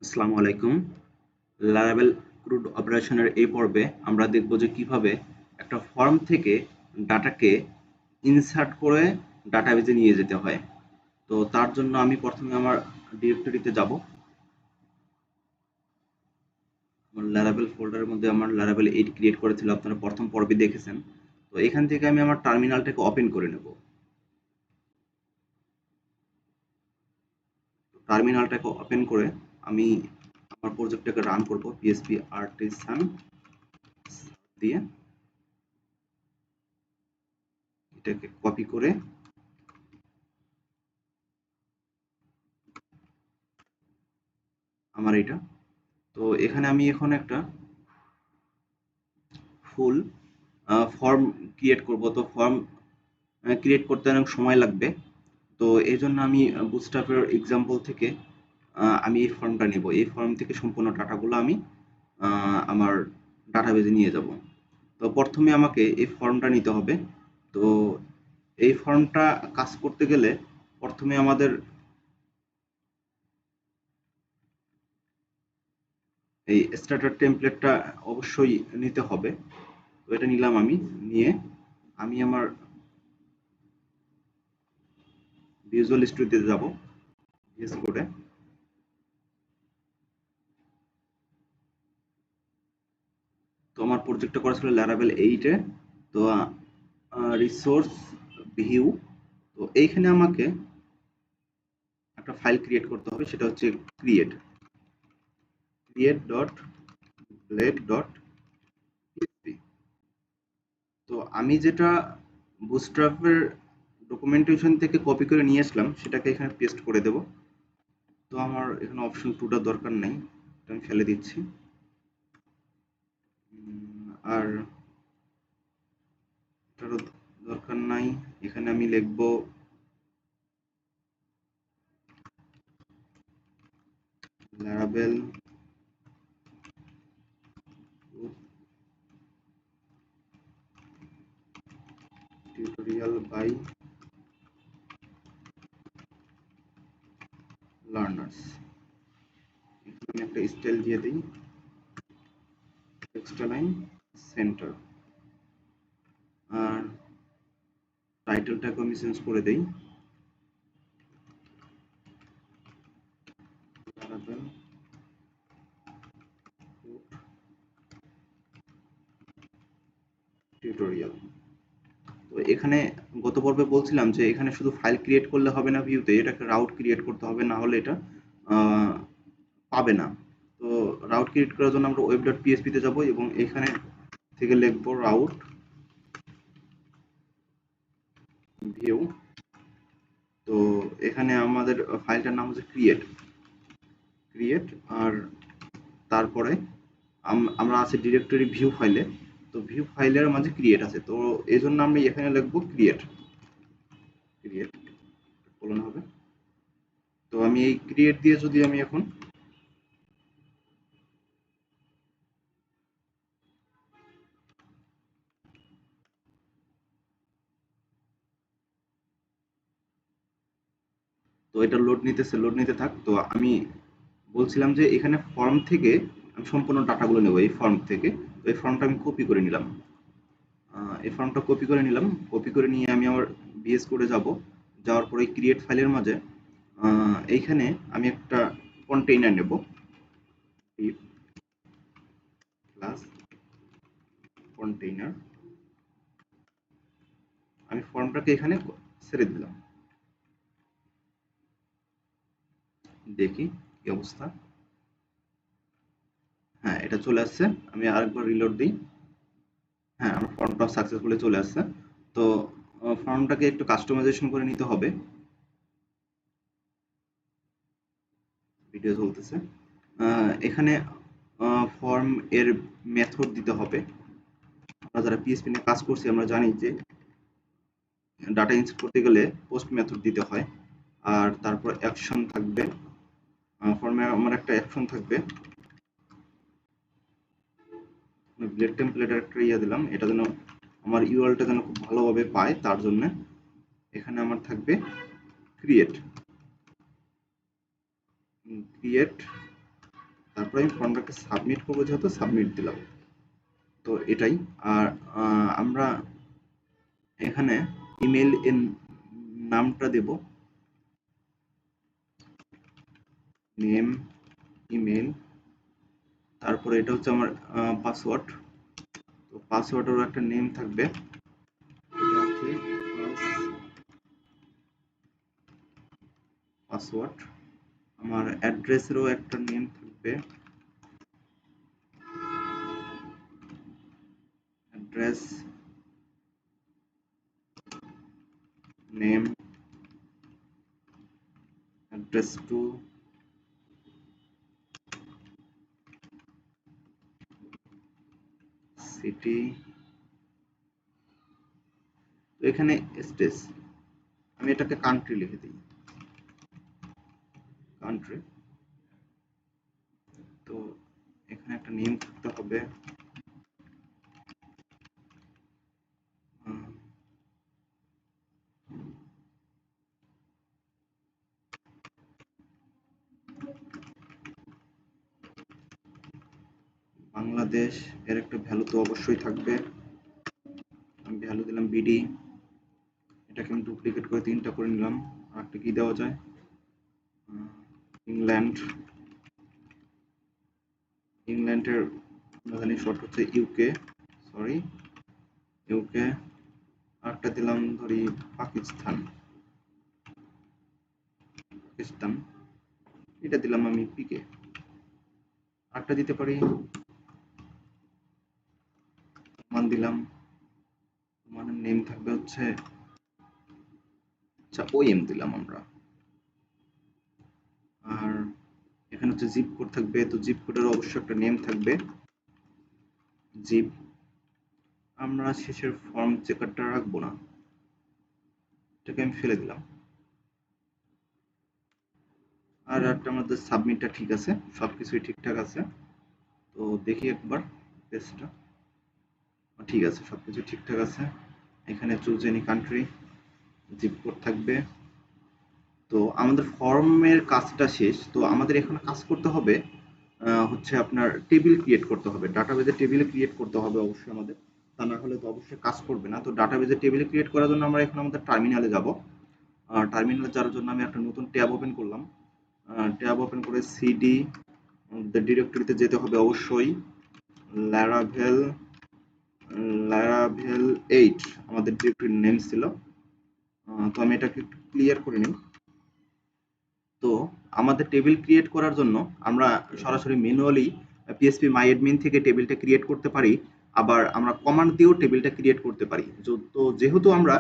আসসালামু আলাইকুম। Laravel crude অপারেশনের এই পর্বে আমরা দেখব যে কিভাবে একটা ফর্ম থেকে ডাটাকে ইনসার্ট করে ডাটাবেজে নিয়ে যেতে হয়। তো তার জন্য আমি প্রথমে আমার ডিরেক্টরিতে যাব। আমার লারাভেল ফোল্ডারের মধ্যে আমার লারাভেল 8 ক্রিয়েট করেছিল, আপনারা প্রথম পর্বে দেখেছেন। তো এখান থেকে আমি আমার টার্মিনালটাকে ওপেন করে নেব। টার্মিনালটাকে ওপেন করে আমি আমার প্রজেক্টটাকে রান করব পিএসপি আর্টিসান দিয়ে। এটাকে কপি করে আমার এটা, তো এখানে আমি এখন একটা ফুল ফর্ম ক্রিয়েট করব। তো ফর্ম ক্রিয়েট করতে অনেক সময় লাগবে। তো এই জন্য আমি বুটস্ট্র্যাপের এক্সাম্পল থেকে আমি এই ফর্মটা নেব। এই ফর্ম থেকে সম্পূর্ণ ডাটাগুলো আমি আমার ডাটাবেজে নিয়ে যাব। তো প্রথমে আমাকে এই ফর্মটা নিতে হবে। তো এই ফর্মটা কাজ করতে গেলে প্রথমে আমাদের এই স্ট্যাটার টেমপ্লেটটা অবশ্যই নিতে হবে। তো এটা নিলাম, আমি নিয়ে আমি আমার ভিজুয়াল স্টুডিওতে যাব। ভিএস কোডে তো আমার প্রজেক্টটা করা ছিল ল্যারাভেল 8-এ। তো রিসোর্স ভিউ, তো এইখানে আমাকে একটা ফাইল ক্রিয়েট করতে হবে, সেটা হচ্ছে create create dot blade dot PSP. তো আমি যেটা বুটস্ট্র্যাপের ডকুমেন্টেশন থেকে কপি করে নিয়ে আসলাম সেটাকে এখানে পেস্ট করে দেব। তো আমার এখানে অপশন 2টা দরকার নেই, এটা আমি ফেলে দিচ্ছি। আর এটারও দরকার নাই। এখানে আমি লিখব ল্যারাভেল টিউটোরিয়াল বাই লার্নার্স। এখানে আমি একটা স্টাইল দিয়ে দিই, এক্সট্রা লাইন সেন্টার। আর টাইটেলটাকে আমি চেঞ্জ করে দেই লারাভেল টিউটোরিয়াল। তো এখানে গত পর্বে বলছিলাম যে এখানে শুধু ফাইল ক্রিয়েট করলে হবে না ভিউতে, এটাকে রাউট ক্রিয়েট করতে হবে, না হলে এটা আহ, পাবে না। তো রাউট ক্রিয়েট করার জন্য আমরা ওয়েব ডট পিএসপি তে যাবো এবং এখানে থেকে লিখবো রাউট ভিউ। তো এখানে আমাদের ফাইলটার নাম হচ্ছে ক্রিয়েট ক্রিয়েট। আর তারপরে আমরা আছি ডিরেক্টরি ভিউ ফাইলে। তো ভিউ ফাইলের মাঝে ক্রিয়েট আছে, তো এই জন্য আমি এখানে লিখবো ক্রিয়েট ক্রিয়েট বলুন হবে। তো আমি এই ক্রিয়েট দিয়ে যদি আমি এখন তো এটা লোড নিতে থাক। তো আমি বলছিলাম যে এখানে ফর্ম থেকে আমি সম্পূর্ণ ডাটাগুলো নেব এই ফর্ম থেকে। তো এই ফর্মটা আমি কপি করে নিলাম। এই ফর্মটা কপি করে নিলাম। কপি করে নিয়ে আমি আমার বিএস কোডে যাব। যাওয়ার পরে ক্রিয়েট ফাইলের মাঝে এইখানে আমি একটা কন্টেইনার নেব, ডিপ ক্লাস কন্টেইনার। আমি ফর্মটাকে এখানে ছেড়ে দিলাম, দেখি কি অবস্থা। হ্যাঁ, এটা চলে আসছে। আমি আরেকবার রিলোড দিই। হ্যাঁ, আমার ফর্মটা সাকসেসফুলি চলে আসছে। তো ফর্মটাকে একটু কাস্টমাইজেশন করে নিতে হবে। ভিডিও চলতেছে। এখানে ফর্ম এর মেথড দিতে হবে। আমরা যারা পিএসপি নিয়ে কাজ করছি আমরা জানি যে ডাটা ইনসার্ট করতে গেলে পোস্ট মেথড দিতে হয়। আর তারপর অ্যাকশন থাকবে, ফর্মে আমার একটা অ্যাকশন থাকবে। ব্লেড টেমপ্লেটের একটা ইয়ে দিলাম, এটা যেন আমার ইউআরএলটা যেন খুব ভালোভাবে পায় তার জন্য এখানে আমার থাকবে ক্রিয়েট ক্রিয়েট তারপরে আমি ফর্মটাকে সাবমিট করবো, যেহেতু সাবমিট দিলাম। তো এটাই। আর আমরা এখানে ইমেল এর নামটা দেব নেম ইমেল, তারপরে এটা হচ্ছে আমার পাসওয়ার্ড। তো পাসওয়ার্ডেরও একটা নেম থাকবে, এটা হচ্ছে পাসওয়ার্ড। আমার অ্যাড্রেসেরও একটা নেম থাকবে, address name, address two city. তো এখানে স্টেজ, আমি এটাকে কান্ট্রি লিখে দিই, কান্ট্রি। তো এখানে একটা নেম থাকতে হবে, বাংলাদেশ। এর একটা ভ্যালু তো অবশ্যই থাকবে, আমি ভ্যালু দিলাম বিডি। এটাকে আমি ডুপ্লিকেট করে 3টা করে নিলাম। আর একটা কি দেওয়া যায়, ইংল্যান্ড। ইংল্যান্ডের রাজধানী শর্ট হচ্ছে ইউকে, সরি ইউকে। আরেকটা দিলাম ধরি পাকিস্তান, পাকিস্তান। এটা দিলাম আমি পিকে। আরেকটা দিতে পারি মান দিলাম, মানের নেম থাকবে হচ্ছে, আচ্ছা ওএম দিলাম আমরা। আর এখানে হচ্ছে জিপ কোড থাকবে, তো জিপ কোডের অবশ্যই একটা নেম থাকবে, জিপ। আমরা শেষের ফর্ম চেকারটা রাখবো না, এটাকে আমি ফেলে দিলাম। আর একটা আমাদের সাবমিটটা ঠিক আছে, সবকিছুই ঠিকঠাক আছে। তো দেখি একবার পেজটা, ঠিক আছে, সবকিছু ঠিকঠাক আছে। এখানে choose any country, zip code থাকবে। তো আমাদের ফর্মের কাজটা শেষ। তো আমাদের এখন কাজ করতে হবে হচ্ছে আপনার টেবিল ক্রিয়েট করতে হবে, ডাটাবেজে টেবিল ক্রিয়েট করতে হবে অবশ্যই আমাদের, তা না হলে তো অবশ্যই কাজ করবে না। তো ডাটাবেজে টেবিল ক্রিয়েট করার জন্য আমরা এখন আমাদের টার্মিনালে যাব। টার্মিনালে যাওয়ার জন্য আমি একটা নতুন ট্যাব ওপেন করলাম। ট্যাব ওপেন করে সিডি ডিরেক্টরিতে যেতে হবে অবশ্যই, ল্যারাভেল, ল্যারাভেল 8 আমাদের ডিরেক্টরির নেম ছিল। তো আমি এটাকে একটু ক্লিয়ার করে নিই। তো আমাদের টেবিল ক্রিয়েট করার জন্য আমরা সরাসরি ম্যানুয়ালি পিএসপি মাই অ্যাডমিন থেকে টেবিলটা ক্রিয়েট করতে পারি, আবার আমরা কমান্ড দিয়েও টেবিলটা ক্রিয়েট করতে পারি। তো যেহেতু আমরা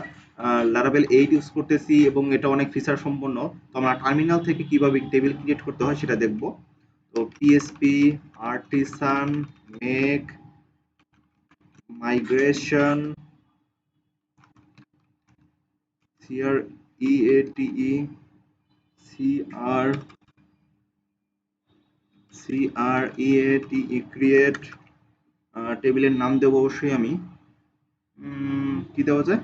লারাভেল 8 ইউজ করতেছি এবং এটা অনেক ফিচার সম্পন্ন, তো আমরা টার্মিনাল থেকে কিভাবে টেবিল ক্রিয়েট করতে হয় সেটা দেখব। তো PSP artisan make migration CREATE create. টেবিলের নাম দেবো অবশ্যই আমি, কি দেওয়া যায়,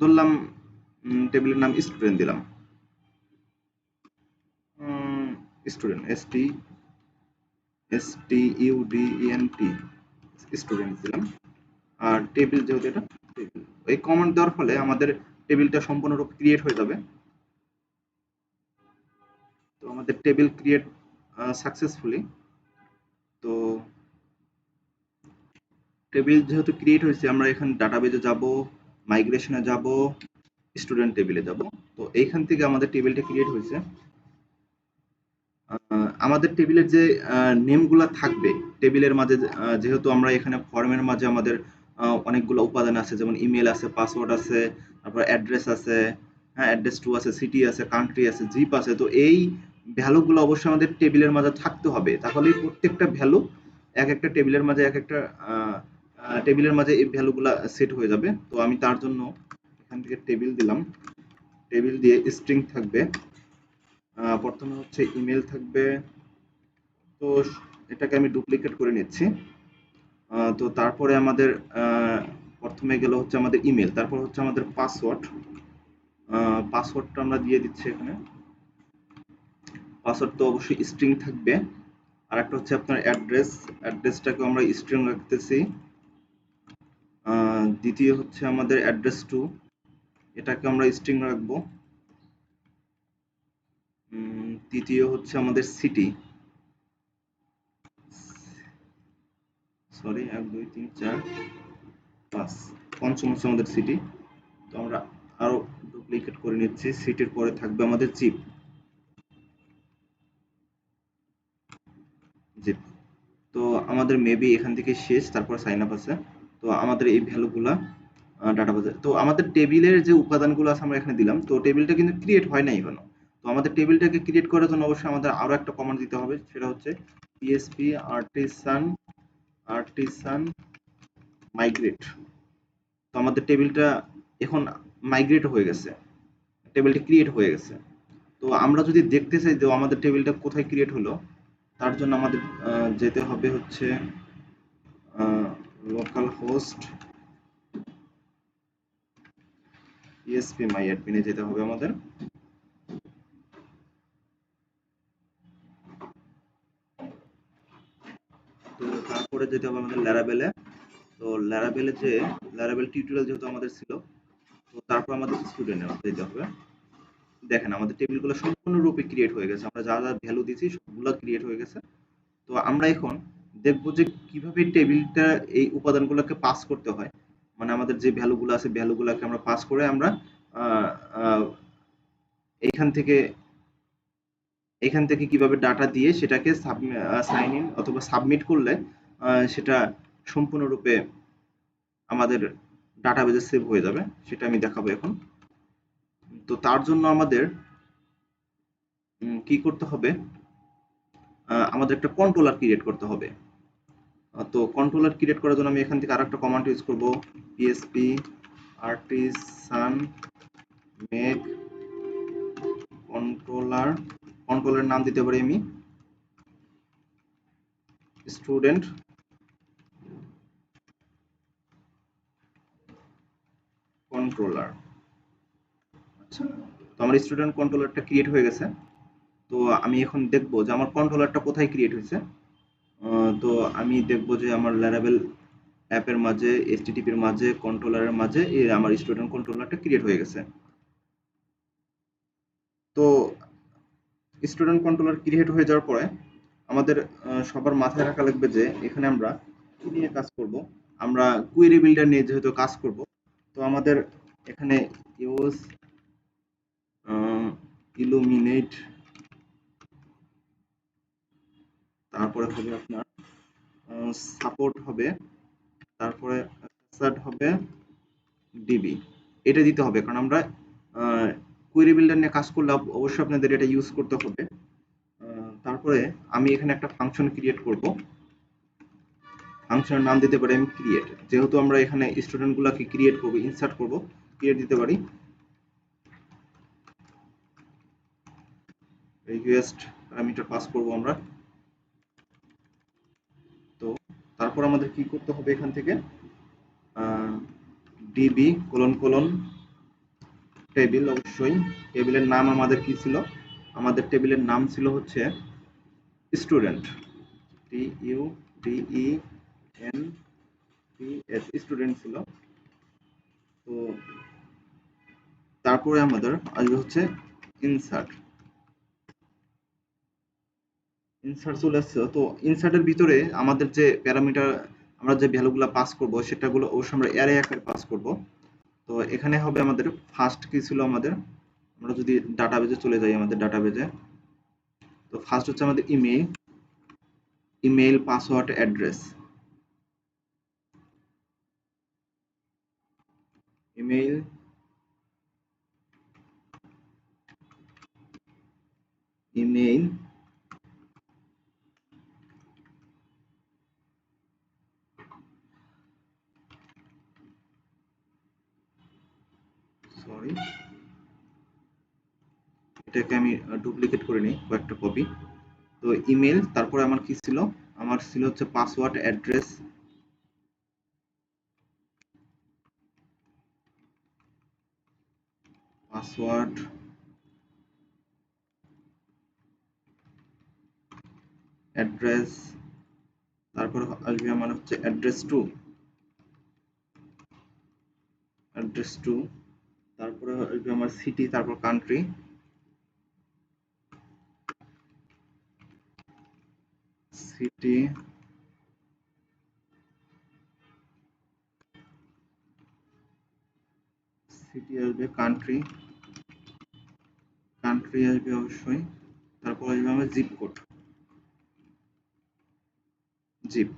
ধরলাম টেবিলের নাম স্টুডেন্ট দিলাম, স্টুডেন্ট STUDENT স্টুডেন্ট দিলাম। আর টেবিল যেহেতু এটা টেবিল, এই কমান্ড দেওয়ার ফলে আমাদের টেবিলটা সম্পূর্ণরূপে ক্রিয়েট হয়ে যাবে। তো আমাদের টেবিল ক্রিয়েট সাকসেসফুলি। তো টেবিল যেহেতু ক্রিয়েট হয়েছে, আমরা এখানে ডাটাবেজে যাব, মাইগ্রেশনে যাব, স্টুডেন্ট টেবিলে যাব। তো এইখান থেকে আমাদের টেবিলটা ক্রিয়েট হয়েছে। আমাদের টেবিলের যে নেমগুলা থাকবে টেবিলের মাঝে, যেহেতু আমরা এখানে ফর্মের মাঝে আমাদের অনেকগুলো উপাদান আছে, যেমন ইমেল আছে, পাসওয়ার্ড আছে, তারপর অ্যাড্রেস আছে, হ্যাঁ অ্যাড্রেস টু আছে, সিটি আছে, কান্ট্রি আছে, জিপ আছে। তো এই ভ্যালুগুলো অবশ্যই আমাদের টেবিলের মাঝে থাকতে হবে, তাহলে প্রত্যেকটা ভ্যালু এক একটা টেবিলের মাঝে এক একটা টেবিলের মাঝে এই ভ্যালুগুলা সেট হয়ে যাবে। তো আমি তার জন্য এখান থেকে টেবিল দিলাম, টেবিল দিয়ে স্ট্রিং থাকবে, প্রথমে হচ্ছে ইমেল থাকবে। তো এটাকে আমি ডুপ্লিকেট করে নিচ্ছি। তো তারপরে আমাদের প্রথমে গেল হচ্ছে আমাদের ইমেল, তারপর হচ্ছে আমাদের পাসওয়ার্ড। পাসওয়ার্ডটা আমরা দিয়ে দিচ্ছি এখানে। পাসওয়ার্ড তো অবশ্যই স্ট্রিং থাকবে। আর একটা হচ্ছে আপনার অ্যাড্রেসটাকে আমরা স্ট্রিং রাখতেছি। দ্বিতীয় হচ্ছে আমাদের অ্যাড্রেস টু, এটাকে আমরা স্ট্রিং রাখবো। তৃতীয় হচ্ছে আমাদের সিটি, সরি 1 2 3 4 5, পঞ্চম হচ্ছে আমাদের সিটি। তো আমরা আরো ডুপ্লিকেট করে নিচ্ছি। সিটির পরে থাকবে আমাদের জিপ। জিপ তো আমাদের মেবি এখান থেকে শেষ, তারপর সাইন আপ আছে। তো আমাদের এই ভ্যালুগুলা ডাটাবেজে, তো আমাদের টেবিলের যে উপাদানগুলো আছে আমরা এখানে দিলাম। তো টেবিলটা কিন্তু ক্রিয়েট হয় নাই এখনো। তো আমাদের টেবিলটাকে ক্রিয়েট করার জন্য অবশ্যই আমাদের আরো একটা কমান্ড দিতে হবে, সেটা হচ্ছে পিএসপি আর্টিসান মাইগ্রেট। তো আমাদের টেবিলটা এখন মাইগ্রেট হয়ে গেছে, টেবিলটা ক্রিয়েট হয়ে গেছে। তো আমরা যদি দেখতে চাই যে আমাদের টেবিলটা কোথায় ক্রিয়েট হলো, তার জন্য আমাদের যেতে হবে হচ্ছে লোকাল হোস্ট পিএসপি মাই অ্যাডমিনে যেতে হবে আমাদের। তো তারপরে যেতে হবে আমাদের ল্যারাবেলে। তো ল্যারাবেল টিউটোরিয়াল যেহেতু আমাদের ছিল, তো তারপর আমাদের স্টুডেন্টে যেতে হবে। দেখেন আমাদের টেবিলগুলো সম্পূর্ণরূপে ক্রিয়েট হয়ে গেছে, আমরা যা যা ভ্যালু দিয়েছি সবগুলো ক্রিয়েট হয়ে গেছে। তো আমরা এখন দেখবো যে কিভাবে টেবিলটা এই উপাদানগুলোকে পাস করতে হয়। মানে আমাদের যে ভ্যালুগুলো আছে ভ্যালুগুলোকে আমরা পাস করে আমরা আহ, আহ, এখান থেকে এখান থেকে কিভাবে ডাটা দিয়ে সেটাকে সাইন ইন অথবা সাবমিট করলে সেটা সম্পূর্ণরূপে আমাদের ডাটাবেজে সেভ হয়ে যাবে, সেটা আমি দেখাবো এখন। তো তার জন্য আমাদের কি করতে হবে, আমাদের একটা কন্ট্রোলার ক্রিয়েট করতে হবে। তো কন্ট্রোলার ক্রিয়েট করার জন্য আমি এখান থেকে আরেকটা কমান্ড ইউজ করব, PSP artisan make controller. Controller নাম দিতে পারি আমি স্টুডেন্ট কন্ট্রোলার। আচ্ছা, তো আমার স্টুডেন্ট কন্ট্রোলারটা ক্রিয়েট হয়ে গেছে। তো আমি এখন দেখবো যে আমার কন্ট্রোলারটা কোথায় ক্রিয়েট হয়েছে। তো আমি দেখবো যে আমার ল্যারাবেল অ্যাপের মাঝে, এইচটিটিপির মাঝে, কন্ট্রোলারের মাঝে আমার স্টুডেন্ট কন্ট্রোলারটা ক্রিয়েট হয়ে গেছে। তো স্টুডেন্ট কন্ট্রোলার ক্রিয়েট হয়ে যাওয়ার পরে আমাদের সবার মাথায় রাখা লাগবে যে এখানে আমরা কি নিয়ে কাজ করব। আমরা কুয়েরি বিল্ডার নিয়ে যেহেতু কাজ করব, তো আমাদের এখানে ইউজ ইলুমিনেট, তারপরে হবে আপনার সাপোর্ট হবে, তারপরে হবে ডিবি। এটা দিতে হবে কারণ আমরা কুয়েরি বিল্ডার নিয়ে কাজ করলে অবশ্যই আপনাদের এটা ইউজ করতে হবে। তারপরে আমি এখানে একটা ফাংশন ক্রিয়েট করব। ফাংশনের নাম দিতে পারি আমি ক্রিয়েট, যেহেতু আমরা এখানে স্টুডেন্ট গুলাকে ক্রিয়েট করব, ইনসার্ট করব, ক্রিয়েট দিতে পারি রিকোয়েস্ট প্যারামিটার পাস করব আমরা। তো তারপর আমাদের কি করতে হবে, এখান থেকে ডিবি কোলন কোলন টেবিল। অবশ্যই টেবিলের নাম আমাদের কি ছিল, আমাদের টেবিলের নাম ছিল হচ্ছে student, T U D E N T S, student ছিল। তো তারপরে আমাদের আসবে হচ্ছে ইনসার্ট। ইনসার্ট চলে আসছে। তো ইনসার্টের ভিতরে আমাদের যে প্যারামিটার, আমরা যে ভ্যালুগুলো পাস করব সেটাগুলো অবশ্যই আমরা অ্যারে আকারে পাস করব। তো এখানে হবে আমাদের ফার্স্ট কি ছিল আমাদের, আমরা যদি ডাটাবেজে চলে যাই, আমাদের ডাটাবেজে, তো ফার্স্ট হচ্ছে আমাদের email password address. Email email sorry, এটাকে আমি ডুপ্লিকেট করে নিই কয়েকটা কপি। তো ইমেল, তারপরে আমার কি ছিল, আমার ছিল হচ্ছে পাসওয়ার্ড অ্যাড্রেস, পাসওয়ার্ড অ্যাড্রেস, তারপর আসবে আমার হচ্ছে অ্যাড্রেস টু, তারপরে আসবে আমার সিটি, তারপর কান্ট্রি, সিটি, সিটি আসবে, কান্ট্রি, কান্ট্রি আসবে অবশ্যই, তারপর আসবে আমার জিপ কোড, জিপ।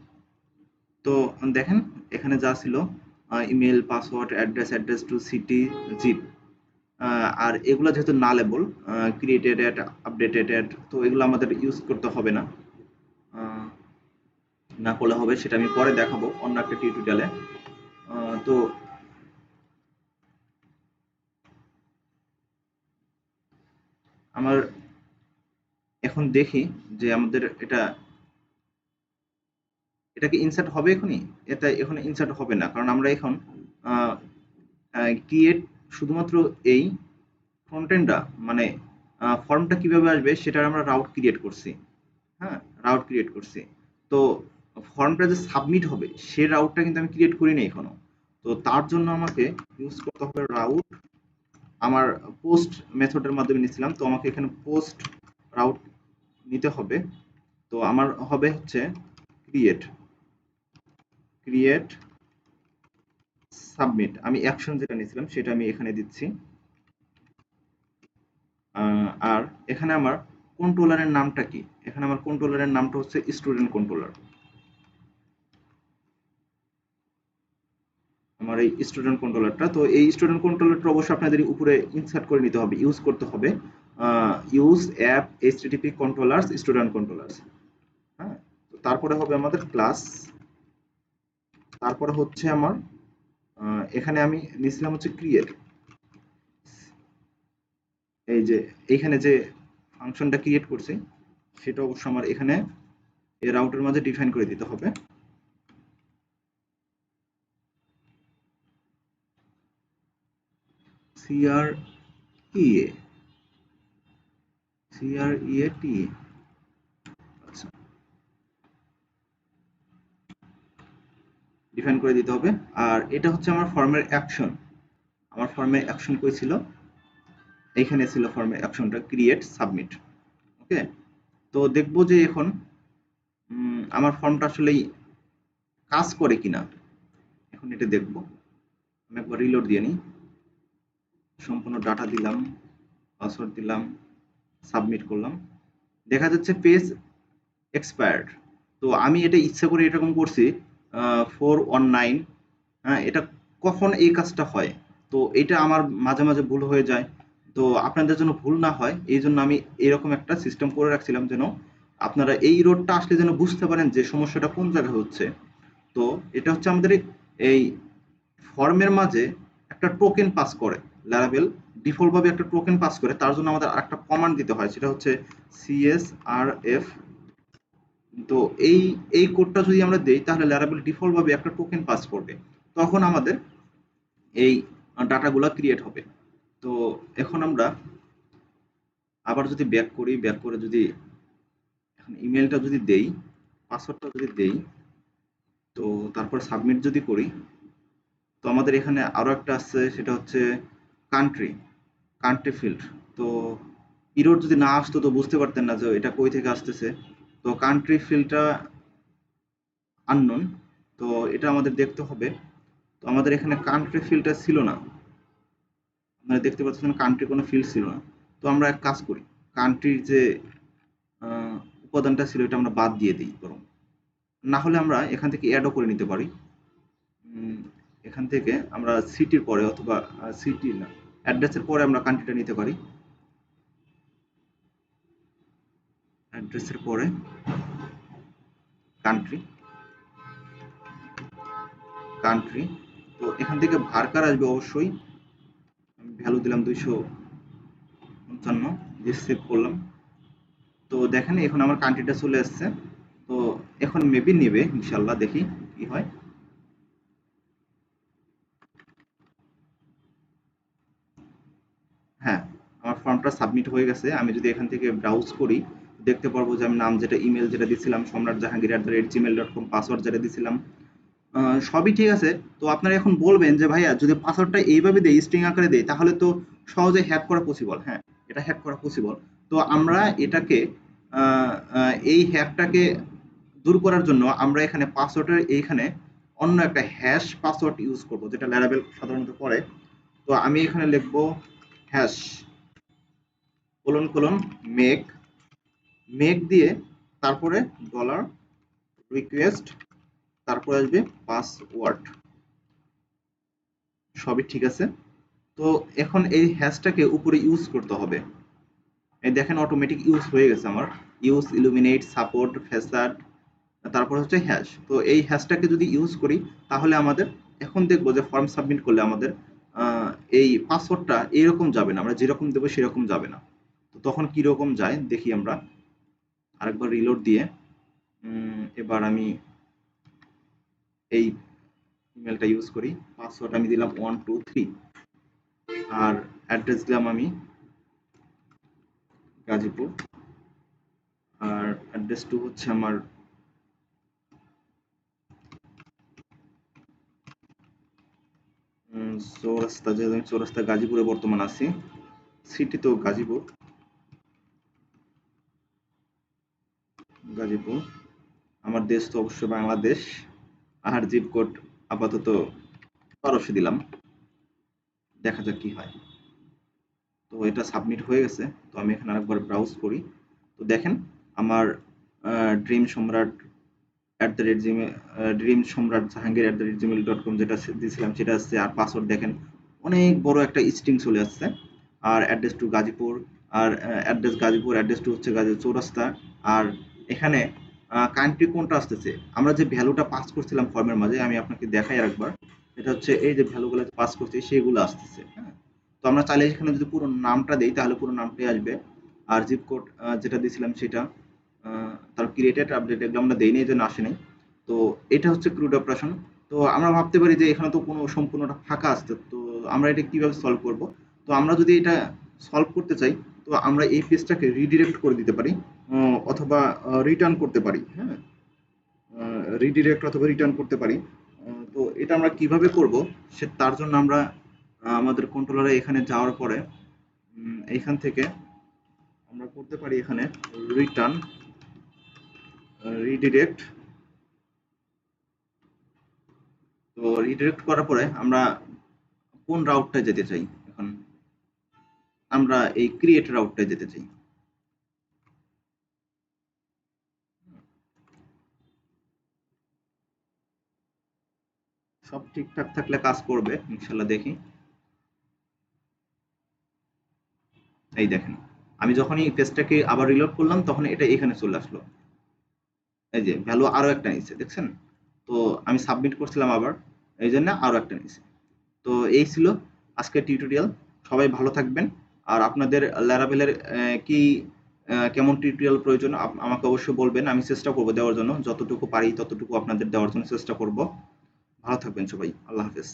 তো দেখেন এখানে যা ছিল email, password, address two, city, zip, আর এগুলো যেহেতু nullable, created at, updated at, তো এগুলো আমাদের ইউজ করতে হবে না। আহ, না করলে হবে, সেটা আমি পরে দেখাবো অন্য একটা টিউটোরিয়ালে। তো আমার এখন দেখি যে আমাদের এটা কি ইনসার্ট হবে এখনই? এটা এখন ইনসার্ট হবে না, কারণ আমরা এখন ক্রিয়েট শুধুমাত্র এই ফ্রন্ট এন্ডটা, মানে ফর্মটা কিভাবে আসবে সেটার আমরা রাউট ক্রিয়েট করছি। হ্যাঁ, রাউট ক্রিয়েট করছি। তো ফর্মটা যে সাবমিট হবে সে রাউটটা কিন্তু আমি ক্রিয়েট করিনি এখনো। তো তার জন্য আমাকে ইউজ করতে হবে রাউট। আমার পোস্ট মেথডের মাধ্যমে নিয়েছিলাম, তো আমাকে এখানে পোস্ট রাউট নিতে হবে। তো আমার হবে হচ্ছে ক্রিয়েট, ক্রিয়েট সাবমিট। আমি অ্যাকশন যেটা নিয়েছিলাম সেটা আমি এখানে দিচ্ছি। আর এখানে আমার কন্ট্রোলারের নামটা কি? এখানে আমার কন্ট্রোলারের নামটা হচ্ছে স্টুডেন্ট কন্ট্রোলার। আমার এই স্টুডেন্ট কন্ট্রোলারটা, তো এই স্টুডেন্ট কন্ট্রোলারটা অবশ্যই আপনাদের উপরে ইনসার্ট করে নিতে হবে, ইউজ করতে হবে। Use app HTTP controllers student controllers. হ্যাঁ, তো তারপরে হবে আমাদের ক্লাস, তারপরে হচ্ছে আমার এখানে আমি নিয়েছিলাম হচ্ছে ক্রিয়েট, এই যে এইখানে যে ফাংশনটা ক্রিয়েট করছি সেটা অবশ্য আমার এখানে এই রাউটের মাঝে ডিফাইন করে দিতে হবে। CREA, CREAT, আচ্ছা, ডিফাইন করে দিতে হবে। আর এটা হচ্ছে আমার ফর্মের অ্যাকশন। আমার ফর্মের অ্যাকশন কই ছিল? এইখানে ছিল ফর্মের অ্যাকশনটা, ক্রিয়েট সাবমিট। ওকে, তো দেখবো যে এখন আমার ফর্মটা আসলেই কাজ করে কিনা, এখন এটা দেখবো। আমি একবার রিলোড দিয়ে নিই, সম্পূর্ণ ডাটা দিলাম, পাসওয়ার্ড দিলাম, সাবমিট করলাম, দেখা যাচ্ছে পেজ এক্সপায়ার্ড। তো আমি এটা ইচ্ছা করে এরকম করছি 419। হ্যাঁ, এটা কখন এই কাজটা হয়? তো এটা আমার মাঝে মাঝে ভুল হয়ে যায়। তো আপনাদের জন্য ভুল না হয় এই জন্য আমি এরকম একটা সিস্টেম করে রাখছিলাম, যেন আপনারা এই রোডটা আসলে যেন বুঝতে পারেন যে সমস্যাটা কোন জায়গায় হচ্ছে। তো এটা হচ্ছে আমাদের এই ফর্মের মাঝে একটা টোকেন পাস করে ল্যারাভেল, ডিফল্ট ভাবে একটা টোকেন পাস করে, তার জন্য আমাদের আরেকটা কমান্ড দিতে হয়, সেটা হচ্ছে CSRF। তো এই কোডটা যদি আমরা দেই তাহলে ল্যারাভেল ডিফল্ট ভাবে একটা টোকেন পাস করবে, তখন আমাদের এই ডাটাগুলো ক্রিয়েট হবে। তো এখন আমরা আবার যদি ব্যাক করি, ব্যাক করে যদি এখন ইমেলটা যদি দেই, পাসওয়ার্ডটা যদি দেই, তো তারপর সাবমিট যদি করি, তো আমাদের এখানে আরো একটা আছে, সেটা হচ্ছে কান্ট্রি, কান্ট্রি ফিল্ড। তো ইরোড যদি না আসতো তো বুঝতে পারতেন না যে এটা কই থেকে আসতেছে। তো কান্ট্রি ফিল্ডটা আননোন, তো এটা আমাদের দেখতে হবে। তো আমাদের এখানে কান্ট্রি ফিল্ডটা ছিল না, আপনারা দেখতে পাচ্ছেন কান্ট্রি কোনো ফিল্ড ছিল না। তো আমরা এক কাজ করি, কান্ট্রির যে উপাদানটা ছিল এটা আমরা বাদ দিয়ে দিই বরং, না হলে আমরা এখান থেকে অ্যাডও করে নিতে পারি। উম, এখান থেকে আমরা সিটির পরে অথবা সিটি না, অ্যাড্রেসের পরে আমরা কান্ট্রিটা নিতে পারি, অ্যাড্রেসের পরে কান্ট্রি, কান্ট্রি। তো এখান থেকে ভার্কার আসবে অবশ্যই, আমি ভ্যালু দিলাম 255, দিয়ে সেভ করলাম। তো দেখেন এখন আমার কান্ট্রিটা চলে আসছে। তো এখন মেবি নেবে ইনশাল্লাহ, দেখি কি হয়। হ্যাঁ, আমার ফর্মটা সাবমিট হয়ে গেছে। আমি যদি এখান থেকে ব্রাউজ করি, দেখতে পারবো যে আমি নাম যেটা ইমেল যেটা দিছিলাম সম্রাট_জাহাঙ্গীর@gmail.com, পাসওয়ার্ড যেটা দিছিলাম সবই ঠিক আছে। তো আপনারা এখন বলবেন যে ভাইয়া যদি পাসওয়ার্ডটা এইভাবে দেই, স্ট্রিং আকারে দেই, তাহলে তো সহজে হ্যাক করা পসিবল। হ্যাঁ, এটা হ্যাক করা পসিবল। তো আমরা এটাকে এই হ্যাকটাকে দূর করার জন্য আমরা এখানে পাসওয়ার্ডের এইখানে অন্য একটা হ্যাশ পাসওয়ার্ড ইউজ করব, যেটা ল্যারাবেল সাধারণত করে। তো আমি এখানে লিখবো হ্যাশ কোলন মেক মেক দিয়ে তারপরে ডলার রিকোয়েস্ট, তারপরে আসবে পাসওয়ার্ড। সবই ঠিক আছে। তো এখন এই হ্যাশটাকে উপরে ইউজ করতে হবে। এই দেখেন অটোমেটিক ইউজ হয়ে গেছে আমার। ইউজ ইলুমিনেট সাপোর্ট ফ্যাসাড, তারপর হচ্ছে হ্যাশ। তো এই হ্যাশটাকে যদি ইউজ করি তাহলে আমাদের এখন দেখবো যে ফর্ম সাবমিট করলে আমাদের এই পাসওয়ার্ডটা এরকম যাবে না, আমরা যেরকম দেবো সেরকম যাবে না। তো তখন কিরকম যায় দেখি আমরা আরেকবার রিলোড দিয়ে। এবার আমি এই ইমেলটা ইউজ করি। পাসওয়ার্ড আমি দিলাম 123 আর অ্যাড্রেস দিলাম আমি গাজীপুর, আর অ্যাড্রেস টু হচ্ছে আমার চৌরাস্তা, যেহেতু আমি চৌরাস্তা গাজীপুরে বর্তমান আছি, সিটি তো গাজীপুর, গাজীপুর। আমার দেশ তো অবশ্যই বাংলাদেশ, আর জিপ কোড আপাতত 1200 দিলাম, দেখা যাক কি হয়। তো এটা সাবমিট হয়ে গেছে। তো আমি এখানে আরেকবার ব্রাউজ করি। তো দেখেন আমার ড্রিম সম্রাট ড্রিম সম্রাট জাহাঙ্গীর@gmail.com যেটা দিয়েছিলাম সেটা আসছে, আর পাসওয়ার্ড দেখেন অনেক বড় একটা স্ট্রিং চলে আসছে। আর address to Gazipur, R address Gazipur, address to হচ্ছে গাজীপুর চৌরাস্তা। আর এখানে কান্ট্রি কোনটা আসতেছে, আমরা যে ভ্যালুটা পাস করছিলাম ফর্মের মাঝে, আমি আপনাকে দেখাই একবার। এটা হচ্ছে এই যে ভ্যালুগুলো পাস করছি সেগুলো আসতেছে। হ্যাঁ, তো আমরা চাইলে এখানে যদি পুরো নামটা দেই তাহলে পুরো নামটাই আসবে। আর জিপ কোড যেটা দিয়েছিলাম সেটা, তার ক্রিয়েটেড আপডেট এগুলো আমরা দেইনি, এই জন্য আসে নাই। তো এটা হচ্ছে ক্রুড অপারেশন। তো আমরা ভাবতে পারি যে এখানে তো কোনো সম্পূর্ণটা ফাঁকা আসছে, তো আমরা এটা কিভাবে সলভ করব। তো আমরা যদি এটা সলভ করতে চাই, তো আমরা এই পেজটাকে রিডিরেক্ট করে দিতে পারি, অথবা রিটার্ন করতে পারি। হ্যাঁ, রিডিরেক্ট অথবা রিটার্ন করতে পারি। তো এটা আমরা কিভাবে করব, তার জন্য আমরা আমাদের কন্ট্রোলারে এখানে যাওয়ার পরে এইখান থেকে আমরা করতে পারি এখানে রিটার্ন রিডিরেক্ট। তো রিডিরেক্ট করার পরে আমরা কোন রাউটটা যেতে চাই, এখন আমরা এই ক্রিয়েট রাউটটা যেতে চাই। সব ঠিকঠাক থাকলে কাজ করবে ইনশাল্লাহ, দেখি। এই দেখেন আমি যখনই পেজটাকে আবার রিলোড করলাম তখন এটা এখানে চলে আসলো। এই যে ভ্যালু আরো একটা নিচ্ছে, দেখছেন? তো আমি সাবমিট করছিলাম আবার, এই জন্য আরো একটা নিচ্ছে। তো এই ছিল আজকের টিউটোরিয়াল। সবাই ভালো থাকবেন। আর আপনাদের ল্যারাভেলের কি কেমন টিউটোরিয়াল প্রয়োজন আমাকে অবশ্যই বলবেন, আমি চেষ্টা করব দেওয়ার জন্য, যতটুকু পারি ততটুকু আপনাদের দেওয়ার জন্য চেষ্টা করব। ভালো থাকবেন সবাই, আল্লাহ হাফেজ।